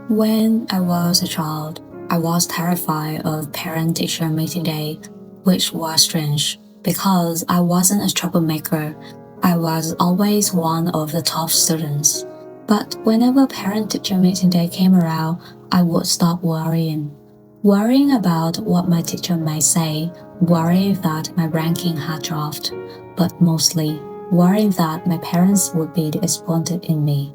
When I was a child, I was terrified of parent-teacher meeting day, which was strange because I wasn't a troublemaker. I was always one of the top students. But whenever parent-teacher meeting day came around, I would stop worrying. Worrying about what my teacher might say, worrying that my ranking had dropped, but mostly worrying that my parents would be disappointed in me.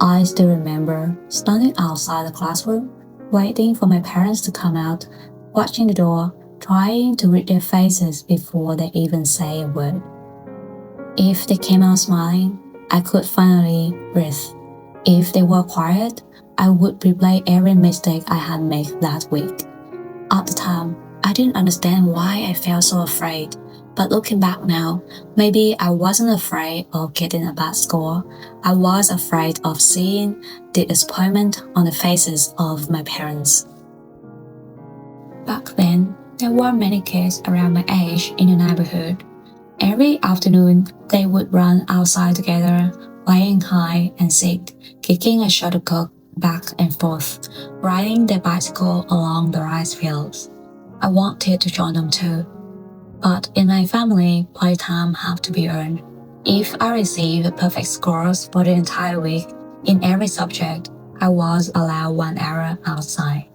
I still remember standing outside the classroom, waiting for my parents to come out, watching the door, trying to read their faces before they even say a word. If they came out smiling, I could finally breathe. If they were quiet, I would replay every mistake I had made that week. At the time, I didn't understand why I felt so afraid, but looking back now, maybe I wasn't afraid of getting a bad score. I was afraid of seeing the disappointment on the faces of my parents. Back then, there were many kids around my age in the neighborhood. Every afternoon, they would run outside together, playing hide and seek, kicking a shuttlecock back and forth, riding their bicycle along the rice fields. I wanted to join them too. But in my family, playtime had to be earned. If I received perfect scores for the entire week in every subject, I was allowed one hour outside.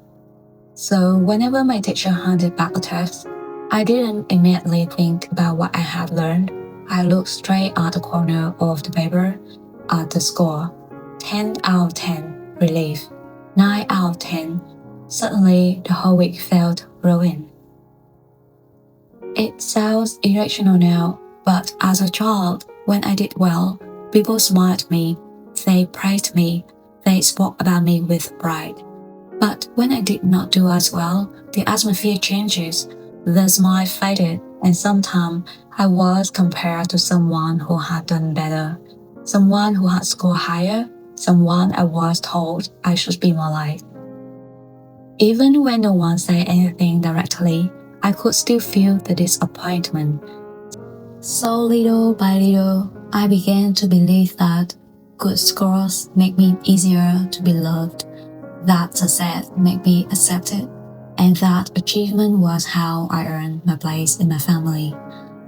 So whenever my teacher handed back a test, I didn't immediately think about what I had learned. I looked straight at the corner of the paper at the score. 10 out of 10, relief. 9 out of 10. Suddenly, the whole week felt ruined. It sounds irrational now, but as a child, when I did well, people smiled at me, they praised me, they spoke about me with pride. But when I did not do as well, the atmosphere changes, the smile faded, and sometimes I was compared to someone who had done better, someone who had scored higher, someone I was told I should be more like. Even when no one said anything directly, I could still feel the disappointment. So little by little, I began to believe that good scores make me easier to be loved, that success made me accepted, and that achievement was how I earned my place in my family.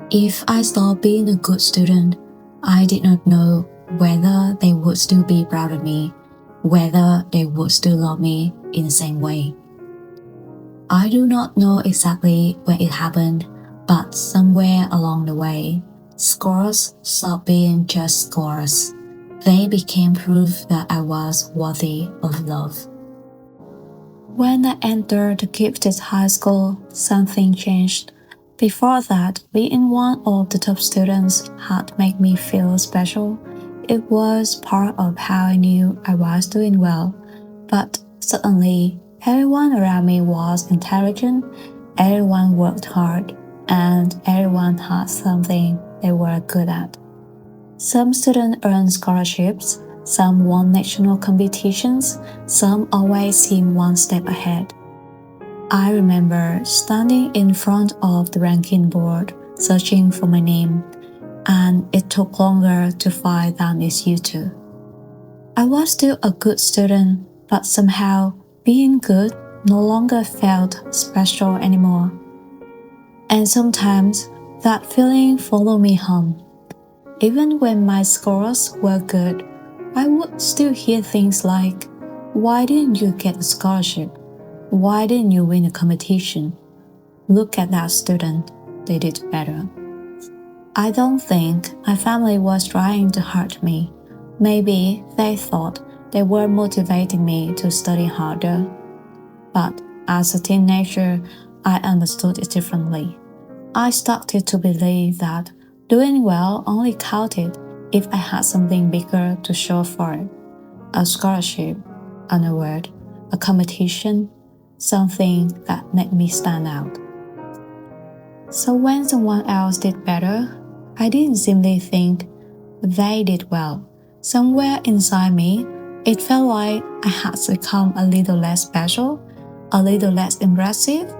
If I stopped being a good student, I did not know whether they would still be proud of me, whether they would still love me in the same way. I do not know exactly when it happened, but somewhere along the way, scores stopped being just scores. They became proof that I was worthy of love. When I entered the gifted high school, something changed. Before that, being one of the top students had made me feel special. It was part of how I knew I was doing well. But suddenly, everyone around me was intelligent, everyone worked hard, and everyone had something they were good at. Some students earned scholarships, some won national competitions, some always seemed one step ahead. I remember standing in front of the ranking board, searching for my name, and it took longer to find than it used to. I was still a good student, but somehow being good no longer felt special anymore. And sometimes that feeling followed me home. Even when my scores were good, I would still hear things like, "Why didn't you get a scholarship? Why didn't you win a competition? Look at that student, they did better." I don't think my family was trying to hurt me. Maybe they thought they were motivating me to study harder. But as a teenager, I understood it differently. I started to believe that doing well only counted if I had something bigger to show for it. A scholarship, an award, a competition, something that made me stand out. So when someone else did better, I didn't simply think they did well. Somewhere inside me, it felt like I had become a little less special, a little less impressive.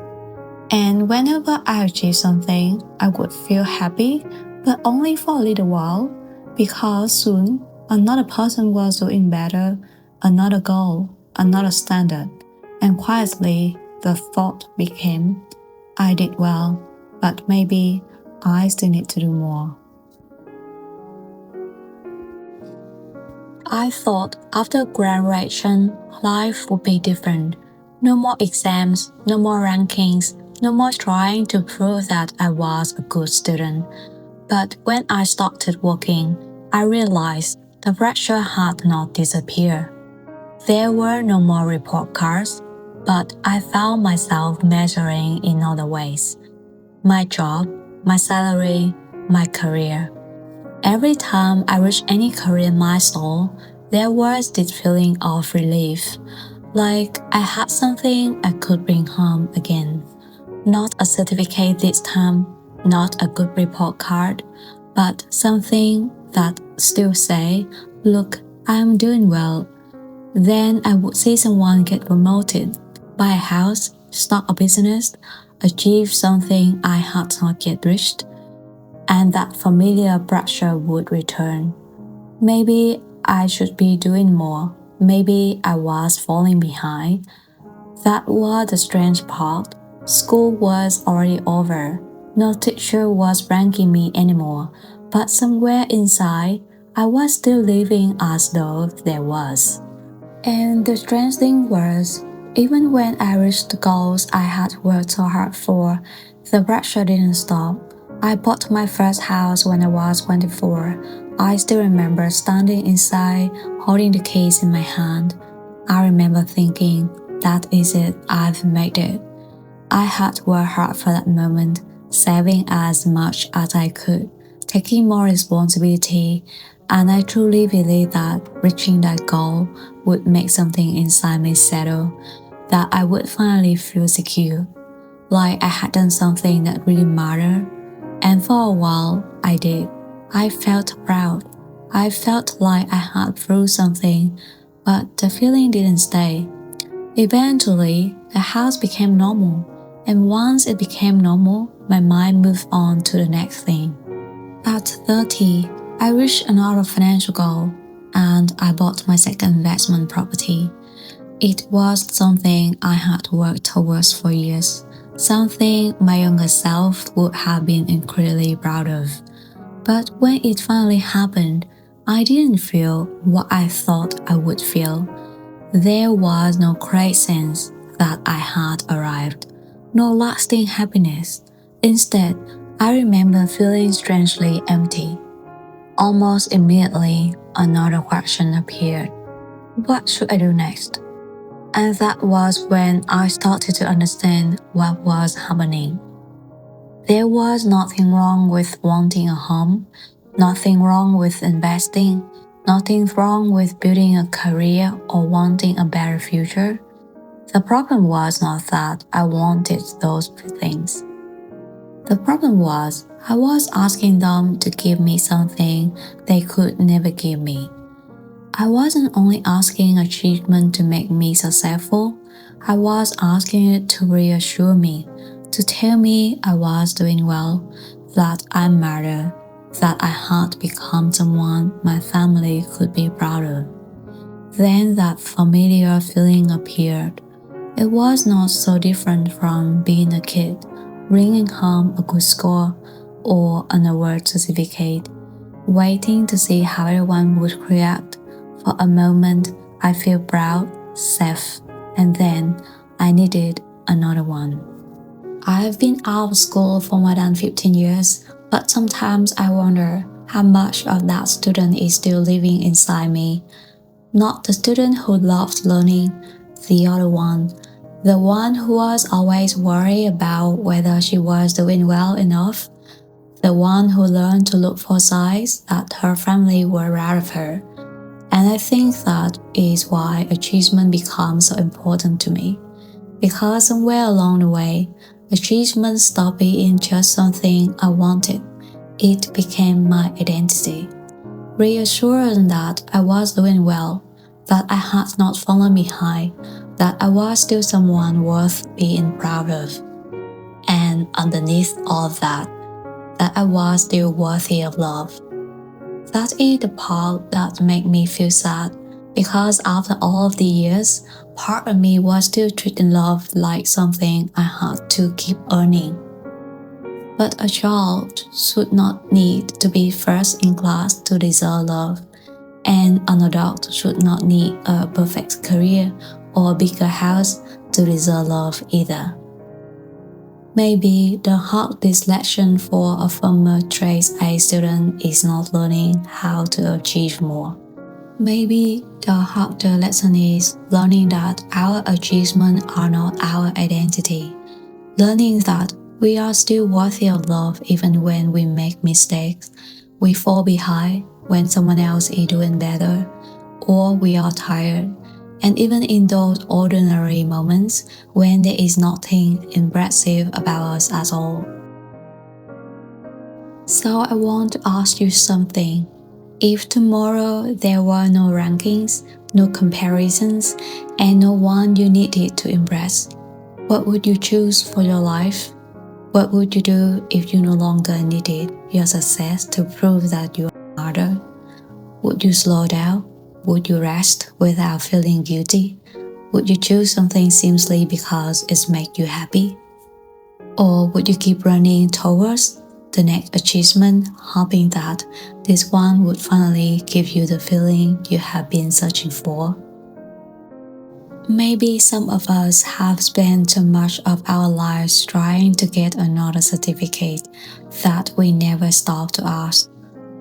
And whenever I achieved something, I would feel happy, but only for a little while, because soon another person was doing better, another goal, another standard, and quietly the thought became, I did well, but maybe I still need to do more. I thought after graduation, life would be different. No more exams, no more rankings, no more trying to prove that I was a good student. But when I started working, I realized the pressure had not disappeared. There were no more report cards, but I found myself measuring in other ways. My job, my salary, my career. Every time I reached any career milestone, there was this feeling of relief, like I had something I could bring home again. Not a certificate this time, not a good report card, but something that still say, look, I'm doing well. Then I would see someone get promoted, buy a house, start a business, achieve something I had not yet reached, and that familiar pressure would return. Maybe I should be doing more. Maybe I was falling behind. That was the strange part. School was already over. No teacher was ranking me anymore. But somewhere inside, I was still living as though there was. And the strange thing was, even when I reached the goals I had worked so hard for, the pressure didn't stop. I bought my first house when I was 24. I still remember standing inside, holding the keys in my hand. I remember thinking, that is it, I've made it. I had worked hard for that moment, saving as much as I could, taking more responsibility, and I truly believe that reaching that goal would make something inside me settle, that I would finally feel secure, like I had done something that really mattered. And for a while, I did. I felt proud. I felt like I had through something, but the feeling didn't stay. Eventually, the house became normal, and once it became normal, my mind moved on to the next thing. At 30, I reached another financial goal, and I bought my second investment property. It was something I had worked towards for years, something my younger self would have been incredibly proud of. But when it finally happened, I didn't feel what I thought I would feel. There was no great sense that I had arrived, no lasting happiness. Instead, I remember feeling strangely empty. Almost immediately, another question appeared. What should I do next? And that was when I started to understand what was happening. There was nothing wrong with wanting a home, nothing wrong with investing, nothing wrong with building a career or wanting a better future. The problem was not that I wanted those things. The problem was I was asking them to give me something they could never give me. I wasn't only asking achievement to make me successful, I was asking it to reassure me, to tell me I was doing well, that I mattered, that I had become someone my family could be proud of. Then that familiar feeling appeared. It was not so different from being a kid, bringing home a good score or an award certificate, waiting to see how everyone would react. For a moment, I feel proud, safe, and then I needed another one. I've been out of school for more than 15 years, but sometimes I wonder how much of that student is still living inside me. Not the student who loved learning, the other one, the one who was always worried about whether she was doing well enough, the one who learned to look for signs that her family were proud of her. And I think that is why achievement becomes so important to me. Because somewhere along the way, achievement stopped being just something I wanted. It became my identity. Reassuring that I was doing well, that I had not fallen behind, that I was still someone worth being proud of. And underneath all of that I was still worthy of love. That is the part that made me feel sad, Because after all of the years, part of me was still treating love like something I had to keep earning. But a child should not need to be first in class to deserve love, and an adult should not need a perfect career or a bigger house to deserve love either. Maybe the hardest lesson for a former trade A student is not learning how to achieve more. Maybe the harder lesson is learning that our achievements are not our identity, learning that we are still worthy of love even when we make mistakes, we fall behind when someone else is doing better, or we are tired, and even in those ordinary moments when there is nothing impressive about us at all. So I want to ask you something. If tomorrow there were no rankings, no comparisons, and no one you needed to impress, what would you choose for your life? What would you do if you no longer needed your success to prove that you are harder? Would you slow down? Would you rest without feeling guilty? Would you choose something simply because it makes you happy? Or would you keep running towards the next achievement, hoping that this one would finally give you the feeling you have been searching for? Maybe some of us have spent too much of our lives trying to get another certificate that we never stopped to ask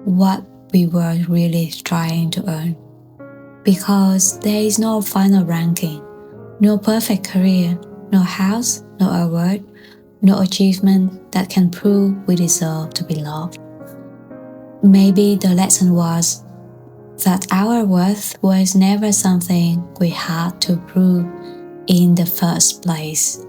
what we were really trying to earn. Because there is no final ranking, no perfect career, no house, no award, no achievement that can prove we deserve to be loved. Maybe the lesson was that our worth was never something we had to prove in the first place.